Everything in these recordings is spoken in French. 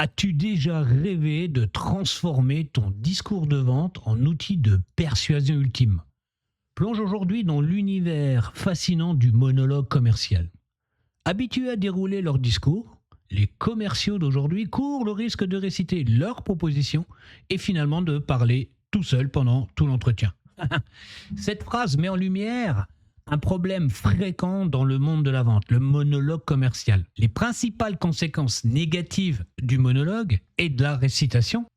As-tu déjà rêvé de transformer ton discours de vente en outil de persuasion ultime? Plonge aujourd'hui dans l'univers fascinant du monologue commercial. Habitués à dérouler leur discours, les commerciaux d'aujourd'hui courent le risque de réciter leurs propositions et finalement de parler tout seul pendant tout l'entretien. Cette phrase met en lumière un problème fréquent dans le monde de la vente, le monologue commercial. Les principales conséquences négatives du monologue et de la récitation,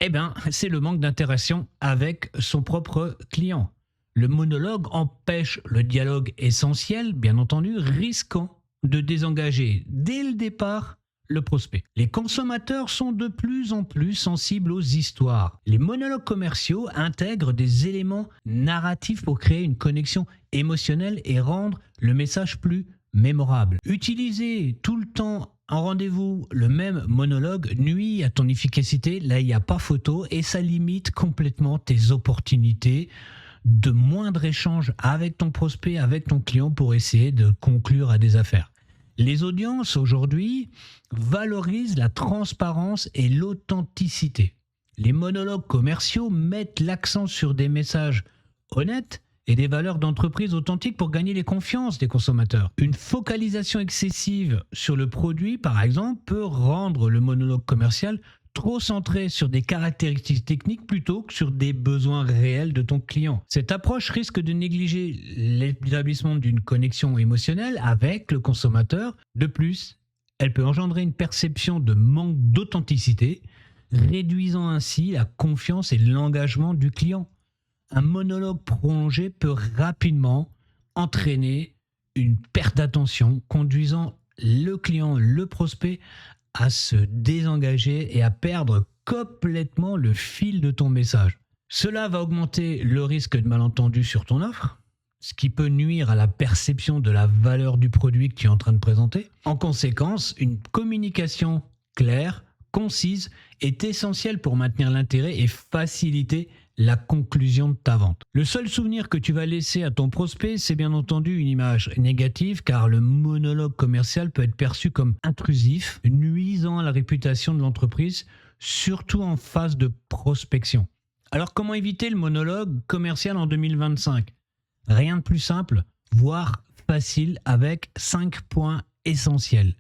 c'est le manque d'interaction avec son propre client. Le monologue empêche le dialogue essentiel, bien entendu, risquant de désengager dès le départ le prospect. Les consommateurs sont de plus en plus sensibles aux histoires. Les monologues commerciaux intègrent des éléments narratifs pour créer une connexion émotionnelle et rendre le message plus mémorable. Utiliser tout le temps en rendez-vous le même monologue nuit à ton efficacité, là il n'y a pas photo, et ça limite complètement tes opportunités de moindre échange avec ton prospect, avec ton client pour essayer de conclure à des affaires. Les audiences aujourd'hui valorisent la transparence et l'authenticité. Les monologues commerciaux mettent l'accent sur des messages honnêtes et des valeurs d'entreprise authentiques pour gagner les confiances des consommateurs. Une focalisation excessive sur le produit, par exemple, peut rendre le monologue commercial trop centré sur des caractéristiques techniques plutôt que sur des besoins réels de ton client. Cette approche risque de négliger l'établissement d'une connexion émotionnelle avec le consommateur. De plus, elle peut engendrer une perception de manque d'authenticité, réduisant ainsi la confiance et l'engagement du client. Un monologue prolongé peut rapidement entraîner une perte d'attention, conduisant le client, le prospect, à se désengager et à perdre complètement le fil de ton message. Cela va augmenter le risque de malentendus sur ton offre, ce qui peut nuire à la perception de la valeur du produit que tu es en train de présenter. En conséquence, une communication claire, concise, est essentielle pour maintenir l'intérêt et faciliter la conclusion de ta vente. Le seul souvenir que tu vas laisser à ton prospect, c'est bien entendu une image négative, car le monologue commercial peut être perçu comme intrusif, nuisant à la réputation de l'entreprise, surtout en phase de prospection. Alors comment éviter le monologue commercial en 2025 ? Rien de plus simple, voire facile, avec 5 points essentiels.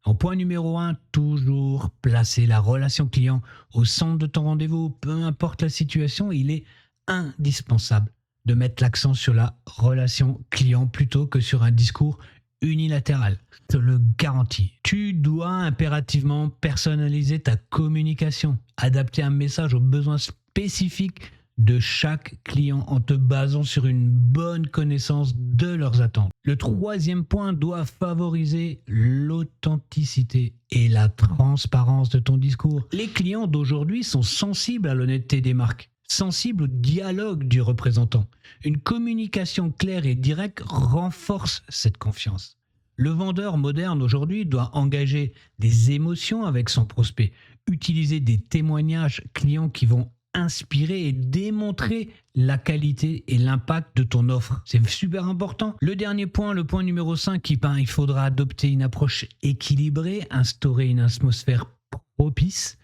En point numéro 1, toujours placer la relation client au centre de ton rendez-vous. Peu importe la situation, il est indispensable de mettre l'accent sur la relation client plutôt que sur un discours unilatéral. Je te le garantis. Tu dois impérativement personnaliser ta communication, adapter un message aux besoins spécifiques de chaque client en te basant sur une bonne connaissance de leurs attentes. Le troisième point doit favoriser l'authenticité et la transparence de ton discours. Les clients d'aujourd'hui sont sensibles à l'honnêteté des marques, sensibles au dialogue du représentant. Une communication claire et directe renforce cette confiance. Le vendeur moderne aujourd'hui doit engager des émotions avec son prospect, utiliser des témoignages clients qui vont inspirer et démontrer la qualité et l'impact de ton offre. C'est super important. Le dernier point, le point numéro 5, il faudra adopter une approche équilibrée, instaurer une atmosphère propice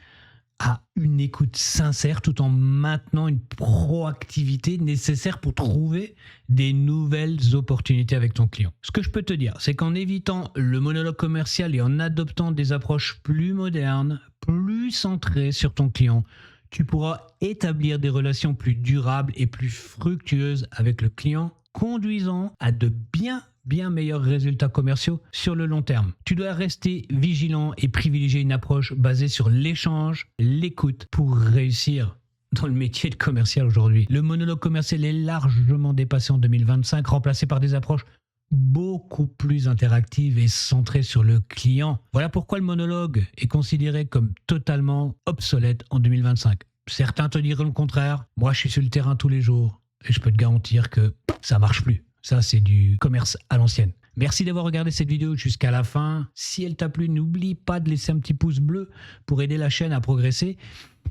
à une écoute sincère tout en maintenant une proactivité nécessaire pour trouver des nouvelles opportunités avec ton client. Ce que je peux te dire, c'est qu'en évitant le monologue commercial et en adoptant des approches plus modernes, plus centrées sur ton client, tu pourras établir des relations plus durables et plus fructueuses avec le client, conduisant à de bien meilleurs résultats commerciaux sur le long terme. Tu dois rester vigilant et privilégier une approche basée sur l'échange, l'écoute pour réussir dans le métier de commercial aujourd'hui. Le monologue commercial est largement dépassé en 2025, remplacé par des approches beaucoup plus interactive et centrée sur le client. Voilà pourquoi le monologue est considéré comme totalement obsolète en 2025. Certains te diront le contraire. Moi, je suis sur le terrain tous les jours et je peux te garantir que ça marche plus. Ça, c'est du commerce à l'ancienne. Merci d'avoir regardé cette vidéo jusqu'à la fin. Si elle t'a plu, n'oublie pas de laisser un petit pouce bleu pour aider la chaîne à progresser.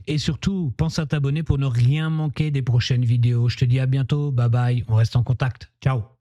Et surtout, pense à t'abonner pour ne rien manquer des prochaines vidéos. Je te dis à bientôt. Bye bye. On reste en contact. Ciao.